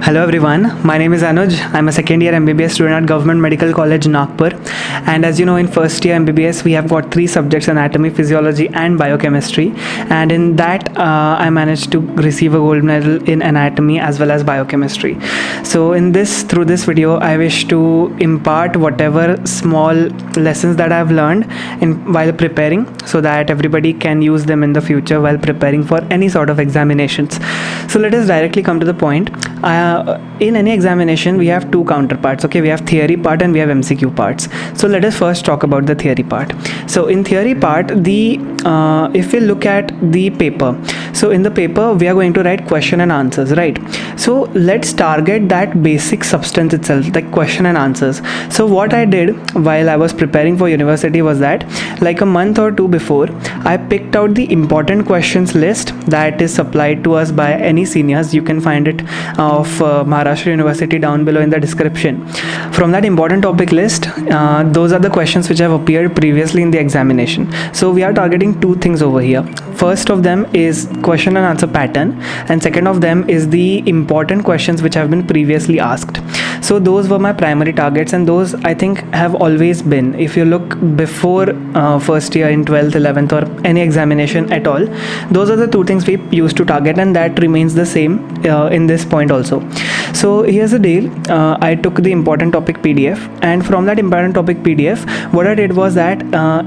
Hello everyone, my name is Anuj. I'm a second year MBBS student at Government Medical College Nagpur. And as you know, in first year MBBS, we have got three subjects: anatomy, physiology, and biochemistry. And in that, I managed to receive a gold medal in anatomy as well as biochemistry. So through this video, I wish to impart whatever small lessons that I've learned while preparing, so that everybody can use them in the future while preparing for any sort of examinations. So let us directly come to the point. In any examination, we have two counterparts. Okay, we have theory part and we have MCQ parts. So let us first talk about the theory part. So in theory part, if we look at the paper, so in the paper we are going to write question and answers, right? So let's target that basic substance itself, like question and answers. So what I did while I was preparing for university was that, like a month or two before, I picked out the important questions list that is supplied to us by any seniors. You can find it of Maharashtra University down below in the description. From that important topic list, those are the questions which have appeared previously in the examination. So we are targeting two things over here. First of them is question and answer pattern, and second of them is the important questions which have been previously asked. So those were my primary targets, and those I think have always been. If you look before first year in 12th, 11th or any examination at all, those are the two things we used to target, and that remains the same in this point also. So here's the deal. I took the important topic PDF, and from that important topic PDF, what I did was that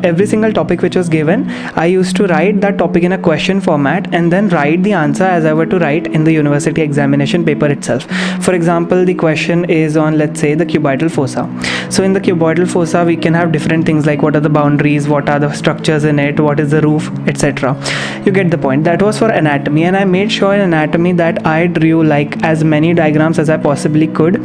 every single topic which was given, I used to write that topic in a question format and then write the answer as I were to write in the university examination paper itself. For example, the question is on, let's say, the cuboidal fossa. So in the cuboidal fossa, we can have different things like what are the boundaries, what are the structures in it, what is the roof, etc. You get the point. That was for anatomy, and I made sure in anatomy that I drew like as many diagrams as I possibly could.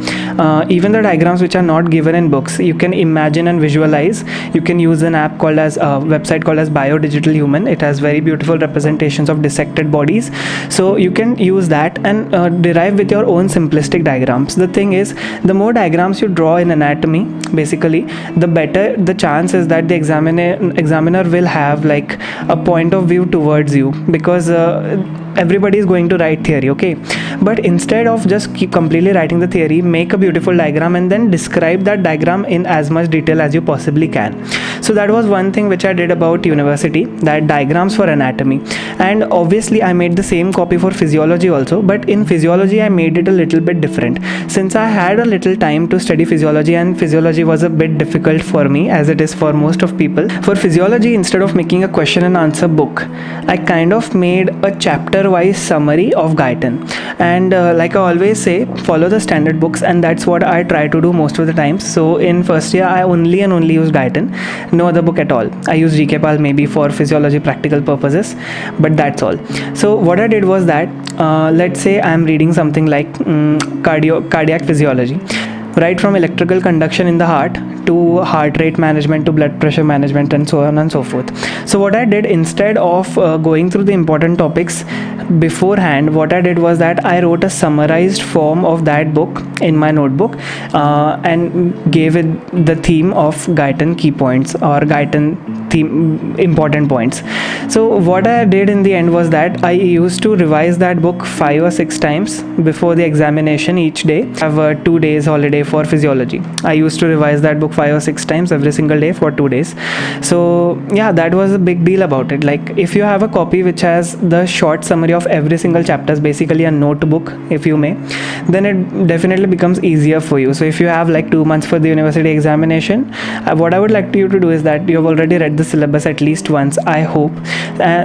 Even the diagrams which are not given in books, you can imagine and visualize. You can use an app called as website called as Biodigital Human. It has very beautiful representations of dissected bodies. So you can use that and derive with your own simplistic diagrams. The thing is, the more diagrams you draw in anatomy, basically, the better the chance is that the examiner will have like a point of view towards you, because everybody is going to write theory, okay? But instead of just keep completely writing the theory, make a beautiful diagram and then describe that diagram in as much detail as you possibly can. So that was one thing which I did about university, that diagrams for anatomy. And obviously I made the same copy for physiology also, but in physiology I made it a little bit different, since I had a little time to study physiology, and physiology was a bit difficult for me, as it is for most of people. For physiology, instead of making a question and answer book, I kind of made a chapter wise summary of Guyton. And like I always say, follow the standard books, and that's what I try to do most of the times. So in first year, I only use Guyton, no other book at all. I use GKPAL maybe for physiology practical purposes, but that's all. So what I did was that, let's say I'm reading something like cardiac physiology, right from electrical conduction in the heart to heart rate management to blood pressure management and so on and so forth. So what I did, instead of going through the important topics beforehand, what I did was that I wrote a summarized form of that book in my notebook and gave it the theme of Guyton key points or Guyton theme important points. So what I did in the end was that I used to revise that book 5 or 6 times before the examination each day. I have a 2 days holiday for physiology. I used to revise that book 5 or 6 times every single day for 2 days. So yeah, that was a big deal about it. Like if you have a copy which has the short summary of every single chapter, basically a notebook if you may, then it definitely becomes easier for you. So if you have like 2 months for the university examination, what I would like you to do is that you have already read the syllabus at least once, I hope.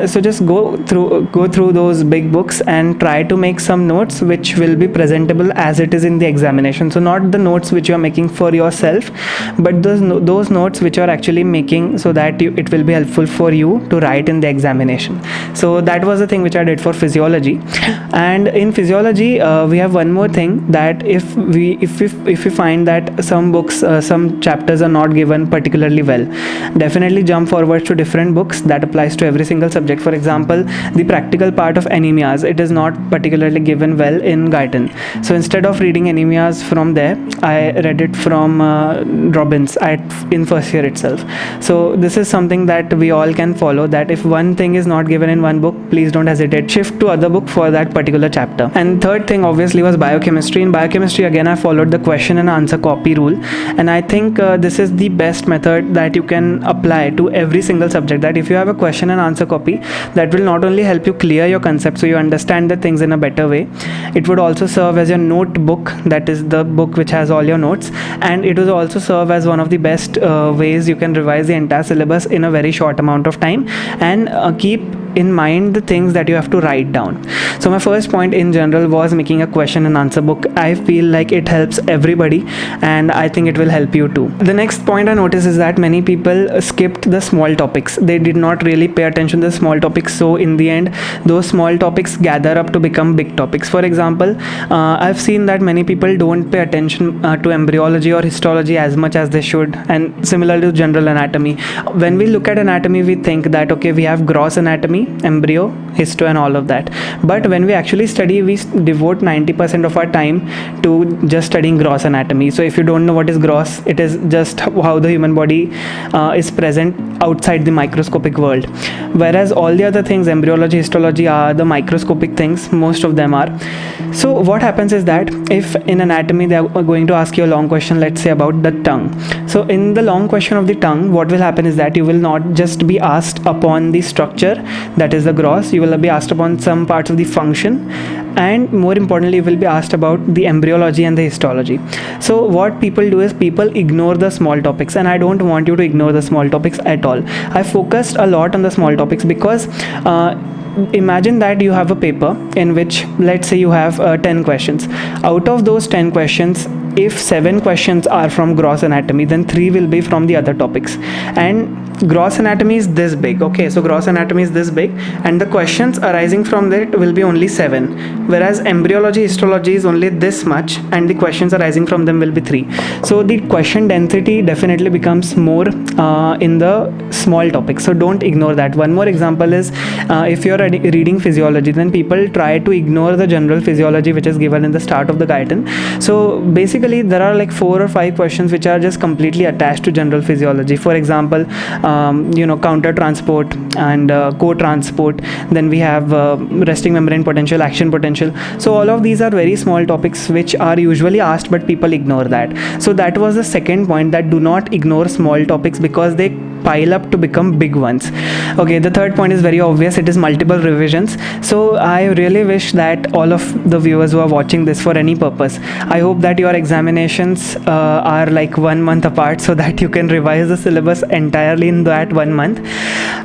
So just go through those big books and try to make some notes which will be presentable as it is in the examination. So not the notes which you are making for yourself, but those notes which you are actually making so that it will be helpful for you to write in the examination. So that was the thing which I did for physiology. And in physiology, we have one more thing, that if we find that some books, some chapters are not given particularly well, definitely jump forward to different books. That applies to every single subject. For example, the practical part of anemias, it is not particularly given well in Guyton. So instead of reading anemias from there, I read it from Robbins in first year itself. So this is something that we all can follow, that if one thing is not given in one book, please don't hesitate, shift to other book for that particular chapter. And third thing obviously was biochemistry. In biochemistry, again, I followed the question and answer copy rule, and I think this is the best method that you can apply to every single subject. That if you have a question and answer copy, that will not only help you clear your concept so you understand the things in a better way, it would also serve as your notebook, that is the book which has all your notes, and it will also serve as one of the best ways you can revise the entire syllabus in a very short amount of time, and keep in mind the things that you have to write down. So my first point in general was making a question and answer book. I feel like it helps everybody, and I think it will help you too. The next point I noticed is that many people skipped the small topics. They did not really pay attention to the small topics, so in the end those small topics gather up to become big topics. For example, I've seen that many people don't pay attention to embryology or histology as much as they should, and similar to general anatomy. When we look at anatomy, we think that okay, we have gross anatomy, embryo, histo, and all of that, but when we actually study, we devote 90% of our time to just studying gross anatomy. So if you don't know what is gross, it is just how the human body is present outside the microscopic world, whereas all the other things, embryology, histology, are the microscopic things. Most of them are. So what happens is that if in anatomy they are going to ask you a long question, let's say about the tongue, so in the long question of the tongue, what will happen is that you will not just be asked upon the structure, that is the gross, you will be asked upon some parts of the function, and more importantly you will be asked about the embryology and the histology. So what people do is people ignore the small topics, and I don't want you to ignore the small topics at all. I focused a lot on the small topics because imagine that you have a paper in which, let's say, you have 10 questions. Out of those 10 questions, if 7 questions are from gross anatomy, then 3 will be from the other topics, and gross anatomy is this big. Okay, so gross anatomy is this big, and the questions arising from that will be only 7, whereas embryology, histology is only this much, and the questions arising from them will be 3. So the question density definitely becomes more in the small topics, so don't ignore that. One more example is if you're reading physiology, then people try to ignore the general physiology which is given in the start of the guidance. So basically there are like 4 or 5 questions which are just completely attached to general physiology. For example, counter transport and co-transport, then we have resting membrane potential, action potential. So all of these are very small topics which are usually asked, but people ignore that. So that was the second point, that do not ignore small topics because they pile up to become big ones. Okay, the third point is very obvious, it is multiple revisions. So I really wish that all of the viewers who are watching this for any purpose, I hope that your examinations are like 1 month apart, so that you can revise the syllabus entirely in that 1 month,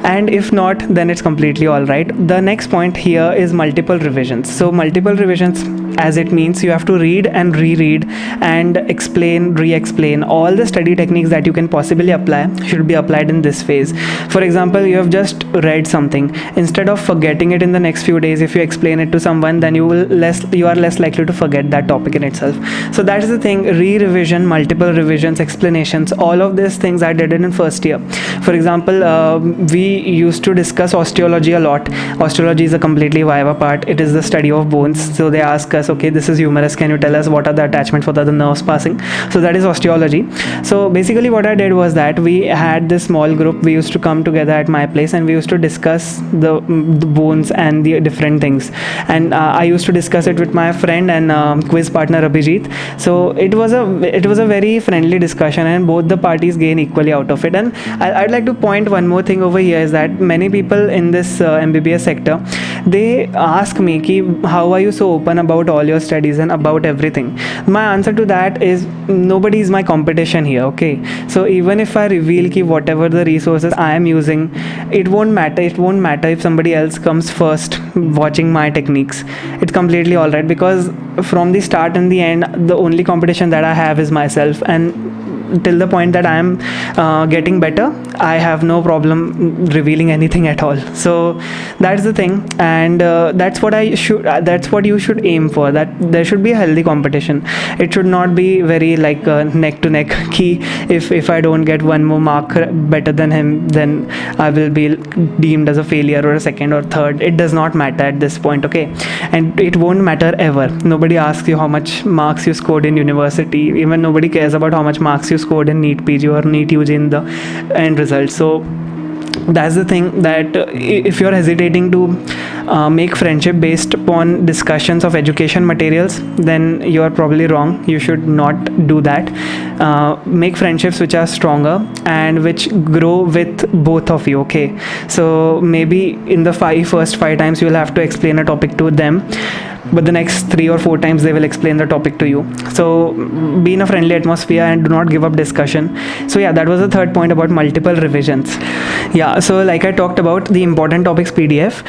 and if not, then it's completely all right. The next point here is multiple revisions. So multiple revisions, as it means, you have to read and reread and explain, re-explain. All the study techniques that you can possibly apply should be applied in this phase. For example, you have just read something, instead of forgetting it in the next few days, if you explain it to someone, then you are less likely to forget that topic in itself. So that is the thing, re-revision, multiple revisions, explanations, all of these things I did it in first year. For example, we used to discuss osteology a lot. Osteology is a completely viva part. It is the study of bones. So they ask us, okay, this is humerus, can you tell us what are the attachments for the nerves passing? So that is osteology. So basically what I did was that we had this small group, we used to come together at my place, and we used to discuss the bones and the different things, and I used to discuss it with my friend and quiz partner Abhijit. So it was a very friendly discussion, and both the parties gain equally out of it. And I'd like to point one more thing over here, is that many people in this MBBS sector, they ask me ki, how are you so open about all your studies and about everything? My answer to that is, nobody is my competition here. Okay, so even if I reveal ki whatever the resources I am using, it won't matter if somebody else comes first watching my techniques. It's completely alright, because from the start and the end, the only competition that I have is myself, and till the point that I am getting better, I have no problem revealing anything at all. So that's the thing, and that's what you should aim for, that there should be a healthy competition. It should not be very like neck to neck key. If I don't get one more mark better than him, then I will be deemed as a failure or a second or third. It does not matter at this point, okay? And it won't matter ever. Nobody asks you how much marks you scored in university. Even nobody cares about how much marks you scored in NEET PG or NEET UG in the end result. So that's the thing, that if you're hesitating to make friendship based upon discussions of education materials, then you are probably wrong. You should not do that. Make friendships which are stronger and which grow with both of you, okay? So maybe in the first five times you will have to explain a topic to them, but the next 3 or 4 times they will explain the topic to you. So be in a friendly atmosphere and do not give up discussion. So yeah, that was the third point about multiple revisions. Yeah, so like I talked about the important topics PDF,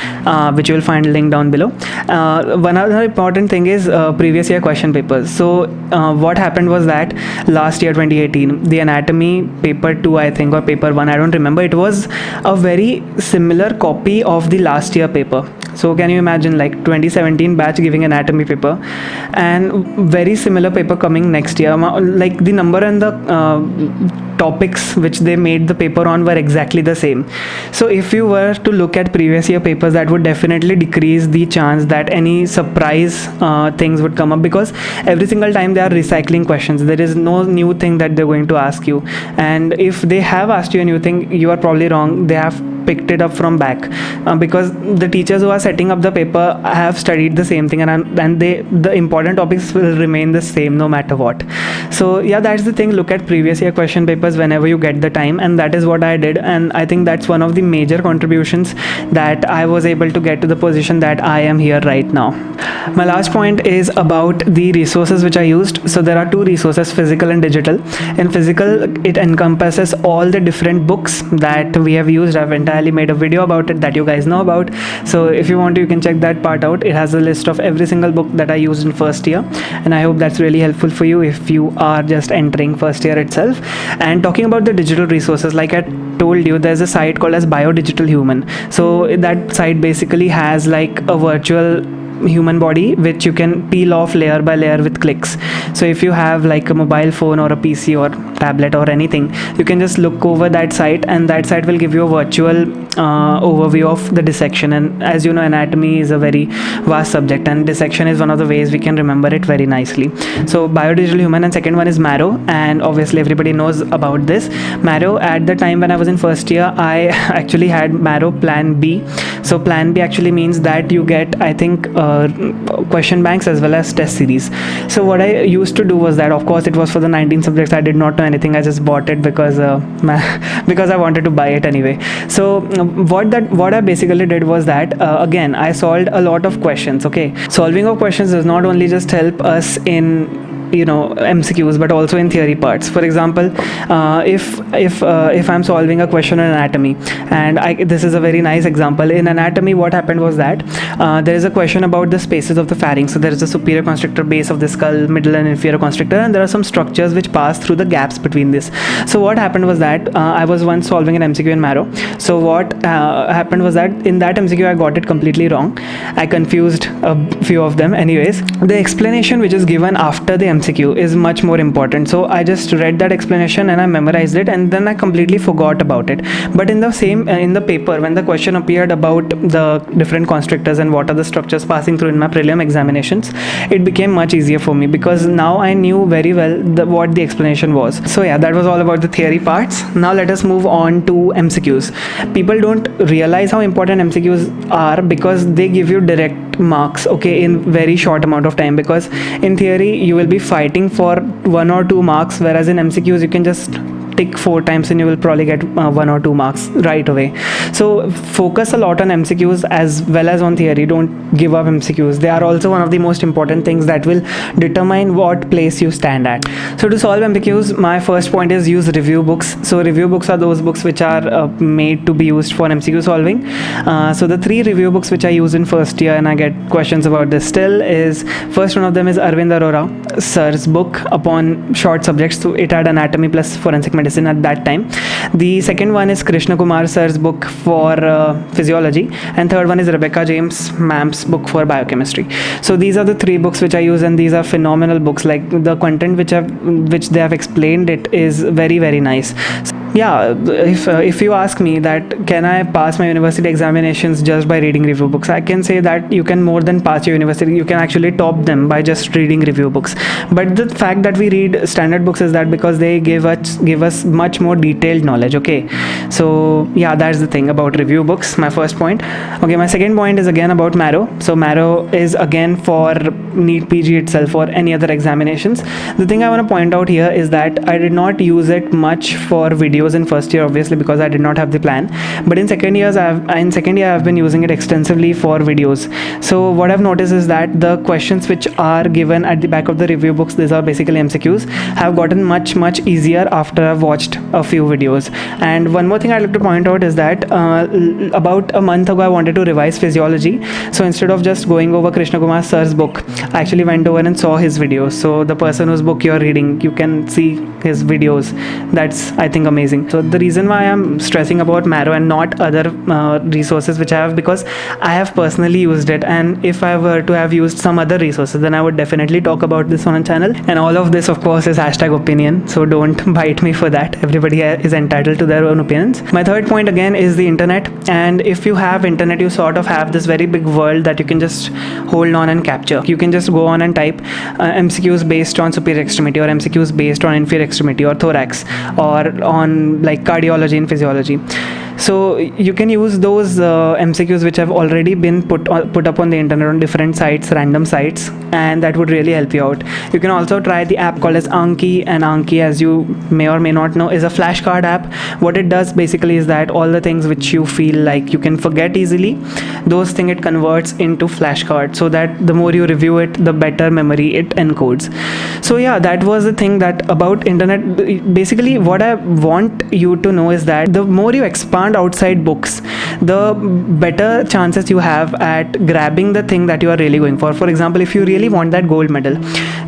which you will find linked down below. One other important thing is previous year question papers. So what happened was that last year 2018, the anatomy paper 2, I think, or paper 1, I don't remember, it was a very similar copy of the last year paper. So can you imagine, like 2017 batch giving anatomy paper and very similar paper coming next year? Like the number and the topics which they made the paper on were exactly the same. So if you were to look at previous year papers, that would definitely decrease the chance that any surprise things would come up, because every single time they are recycling questions. There is no new thing that they're going to ask you, and if they have asked you a new thing, you are probably wrong. They have picked it up from back, because the teachers who are setting up the paper have studied the same thing, and the important topics will remain the same no matter what. So yeah, that's the thing. Look at previous year question papers whenever you get the time, and that is what I did, and I think that's one of the major contributions that I was able to get to the position that I am here right now. My last point is about the resources which I used. So there are 2 resources, physical and digital. In physical, it encompasses all the different books that we have used. I've entirely made a video about it that you guys know about. So if you want to, you can check that part out. It has a list of every single book that I used in first year, and I hope that's really helpful for you if you are just entering first year itself. And talking about the digital resources, like I told you, there's a site called as Biodigital Human. So that site basically has like a virtual human body which you can peel off layer by layer with clicks. So if you have like a mobile phone or a PC or tablet or anything, you can just look over that site, and that site will give you a virtual overview of the dissection. And as you know, anatomy is a very vast subject, and dissection is one of the ways we can remember it very nicely. So Biodigital Human, and second one is Marrow, and obviously everybody knows about this. Marrow, at the time when I was in first year, I actually had Marrow Plan B. So Plan B actually means that you get, I think, question banks as well as test series. So what I used to do was that, of course, it was for the 19 subjects. I did not know anything. I just bought it because because I wanted to buy it anyway. So what I basically did was that again, I solved a lot of questions. Okay, solving of questions does not only just help us in MCQs, but also in theory parts. For example, if I'm solving a question on anatomy, and this is a very nice example. In anatomy, what happened was that there is a question about the spaces of the pharynx. So there is a superior constrictor, base of the skull, middle and inferior constrictor, and there are some structures which pass through the gaps between this. So what happened was that I was once solving an MCQ in Marrow. So what happened was that in that MCQ I got it completely wrong. I confused a few of them. Anyways, the explanation which is given after the MCQ is much more important. So I just read that explanation and I memorized it, and then I completely forgot about it. But in the same in the paper, when the question appeared about the different constrictors and what are the structures passing through in my prelim examinations, it became much easier for me, because now I knew very well what the explanation was. So yeah, that was all about the theory parts. Now let us move on to MCQs. People don't realize how important MCQs are, because they give you direct marks, okay, in very short amount of time. Because in theory you will be fighting for 1 or 2 marks, whereas in MCQs you can just tick 4 times and you will probably get 1 or 2 marks right away. So focus a lot on MCQs as well as on theory. Don't give up MCQs. They are also one of the most important things that will determine what place you stand at. So to solve MCQs, my first point is use review books. So review books are those books which are made to be used for MCQ solving. So the 3 review books which I use in first year, and I get questions about this still, is first one of them is Arvind Arora sir's book upon short subjects. So it had anatomy plus forensic medicine at that time. The second one is Krishna Kumar sir's book for physiology, and third one is Rebecca James ma'am's book for biochemistry. So these are the 3 books which I use, and these are phenomenal books. Like the content which they have explained, it is very, very nice. So, yeah, if you ask me that can I pass my university examinations just by reading review books, I can say that you can more than pass your university. You can actually top them by just reading review books. But the fact that we read standard books is that because they give us much more detailed knowledge. Okay, so yeah, that's the thing about review books. My first point. Okay, my second point is again about Marrow. So Marrow is again for NEET PG itself or any other examinations. The thing I want to point out here is that I did not use it much for videos in first year, obviously, because I did not have the plan. But in second year I've been using it extensively for videos. So what I've noticed is that the questions which are given at the back of the review books, these are basically MCQs, have gotten much easier after I've watched a few videos. And one more thing I'd like to point out is that about a month ago I wanted to revise physiology. So instead of just going over Krishna Kumar sir's book, I actually went over and saw his videos. So the person whose book you're reading, you can see his videos. That's, I think, amazing. So the reason why I'm stressing about Marrow and not other resources which I have, because I have personally used it, and if I were to have used some other resources, then I would definitely talk about this on a channel. And all of this, of course, is #opinion, so don't bite me for that. Everybody is entitled to their own opinions. My third point again is the internet, and if you have internet, you sort of have this very big world that you can just hold on and capture. You can just go on and type MCQs based on superior extremity, or MCQs based on inferior extremity or thorax, or on like cardiology and physiology. So you can use those MCQs which have already been put up on the internet on different sites, random sites, and that would really help you out. You can also try the app called as Anki, and Anki, as you may or may not know, is a flashcard app. What it does basically is that all the things which you feel like you can forget easily, those things it converts into flashcards, so that the more you review it, the better memory it encodes. So yeah, that was the thing that about internet. Basically what I want you to know is that the more you expand outside books, the better chances you have at grabbing the thing that you are really going for. For example, if you really want that gold medal,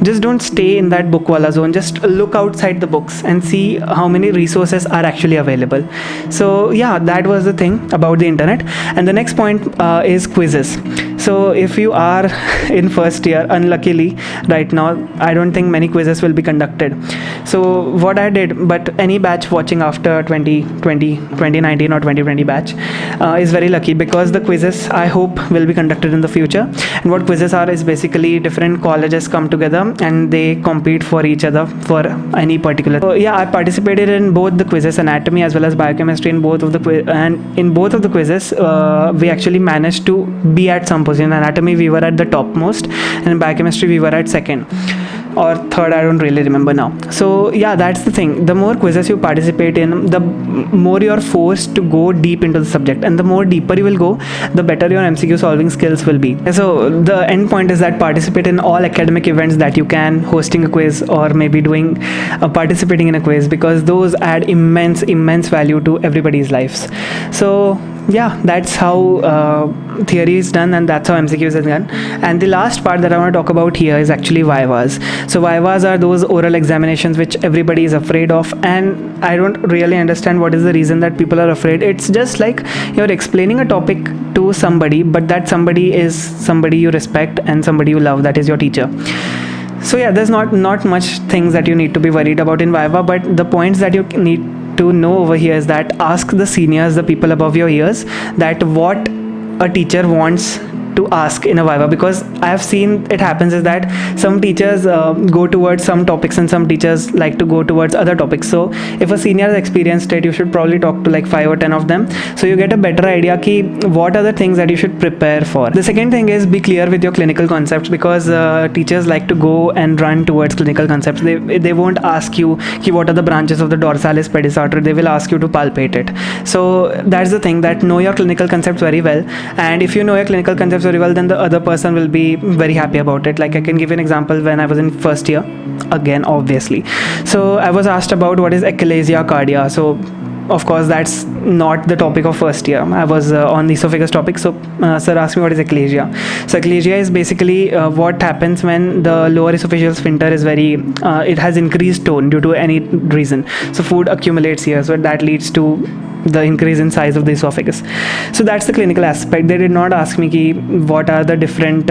just don't stay in that book wala zone. Just look outside the books and see how many resources are actually available. So yeah, that was the thing about the internet. And the next point is quizzes. So if you are in first year, unluckily right now I don't think many quizzes will be conducted. So what I did, but any batch watching after 2019 or 2020 batch is very lucky, because the quizzes I hope will be conducted in the future. And what quizzes are is basically different colleges come together and they compete for each other for any particular. So yeah, I participated in both the quizzes, anatomy as well as biochemistry, in both of the and in both of the quizzes we actually managed to be at some position. In anatomy we were at the topmost, and in biochemistry we were at second or third, I don't really remember now. So yeah, that's the thing. The more quizzes you participate in, the more you're forced to go deep into the subject, and the more deeper you will go, the better your MCQ solving skills will be. So the end point is that participate in all academic events that you can, hosting a quiz or maybe doing participating in a quiz, because those add immense value to everybody's lives. So yeah, that's how theory is done, and that's how MCQs is done. And the last part that I want to talk about here is actually vivas. So vivas are those oral examinations which everybody is afraid of, and I don't really understand what is the reason that people are afraid. It's just like you're explaining a topic to somebody, but that somebody is somebody you respect and somebody you love, that is your teacher. So yeah, there's not much things that you need to be worried about in viva, but the points that you need to know over here is that ask the seniors, the people above your ears, that what a teacher wants to ask in a viva, because I have seen it happens is that some teachers go towards some topics and some teachers like to go towards other topics. So if a senior has experienced it, you should probably talk to like 5 or 10 of them, so you get a better idea ki what are the things that you should prepare for. The second thing is be clear with your clinical concepts, because teachers like to go and run towards clinical concepts. They won't ask you ki what are the branches of the dorsalis pedis. They will ask you to palpate it. So that's the thing, that know your clinical concepts very well, and if you know your clinical concepts very well, then the other person will be very happy about it. Like I can give you an example. When I was in first year, again obviously, so I was asked about what is achalasia cardia. So of course that's not the topic of first year. I was on the esophagus topic, so sir asked me what is achalasia. So achalasia is basically what happens when the lower esophageal sphincter is very it has increased tone due to any reason. So food accumulates here, so that leads to the increase in size of the esophagus. So that's the clinical aspect. They did not ask me ki what are the different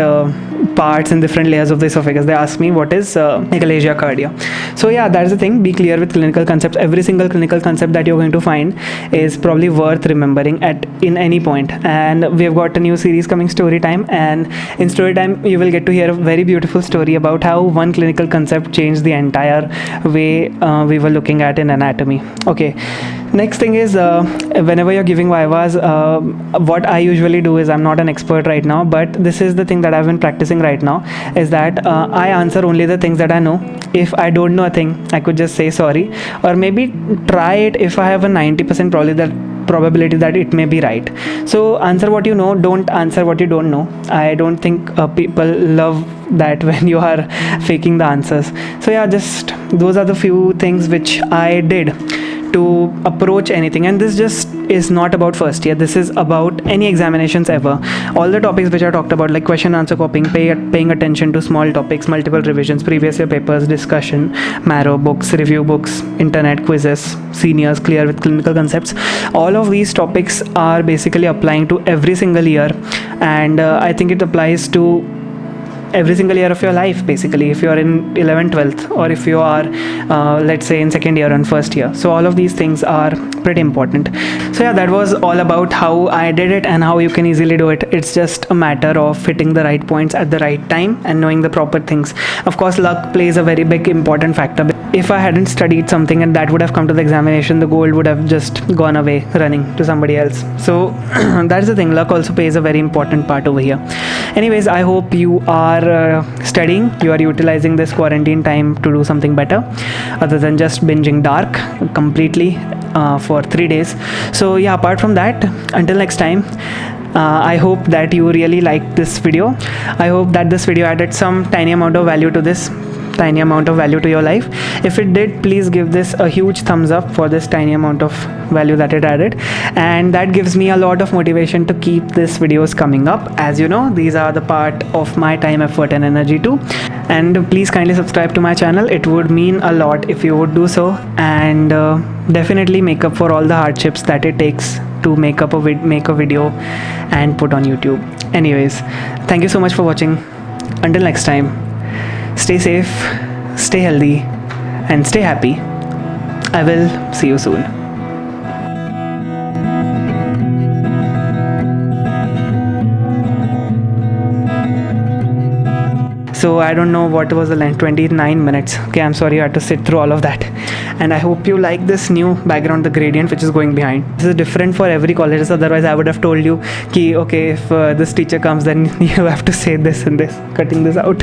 parts and different layers of the esophagus. They asked me what is achalasia cardia. So yeah, that's the thing. Be clear with clinical concepts. Every single clinical concept that you're going to find is probably worth remembering at in any point. And we've got a new series coming, Story Time, and in Story Time you will get to hear a very beautiful story about how one clinical concept changed the entire way we were looking at in anatomy. Okay, next thing is whenever you're giving vivas, what I usually do is, I'm not an expert right now, but this is the thing that I've been practicing right now, is that I answer only the things that I know. If I don't know a thing, I could just say sorry, or maybe try it if I have a 90% probability that it may be right. So answer what you know, don't answer what you don't know. I don't think people love that when you are faking the answers. So yeah, just those are the few things which I did to approach anything. And this just is not about first year, this is about any examinations ever. All the topics which I talked about, like question answer copying, paying attention to small topics, multiple revisions, previous year papers, discussion, marrow books, review books, internet quizzes, seniors, clear with clinical concepts, all of these topics are basically applying to every single year. And I think it applies to every single year of your life, basically, if you are in 11th, 12th, or if you are let's say in second year and first year. So all of these things are pretty important. So yeah, that was all about how I did it and how you can easily do it. It's just a matter of hitting the right points at the right time and knowing the proper things. Of course, luck plays a very big important factor. If I hadn't studied something and that would have come to the examination, the gold would have just gone away running to somebody else. So that's the thing, luck also plays a very important part over here. Anyways, I hope you are studying, you are utilizing this quarantine time to do something better other than just binging dark completely for 3 days. So yeah, apart from that, until next time, I hope that you really liked this video. I hope that this video added some tiny amount of value to your life. If it did, please give this a huge thumbs up for this tiny amount of value that it added, and that gives me a lot of motivation to keep these videos coming up. As you know, these are the part of my time, effort and energy too. And please kindly subscribe to my channel. It would mean a lot if you would do so, and definitely make up for all the hardships that it takes to make a video and put on YouTube. Anyways, thank you so much for watching. Until next time, stay safe, stay healthy, and stay happy. I will see you soon. So I don't know what was the length, 29 minutes. Okay, I'm sorry I had to sit through all of that. And I hope you like this new background, the gradient which is going behind. This is different for every college, otherwise I would have told you ki okay, if this teacher comes, then you have to say this and this, cutting this out.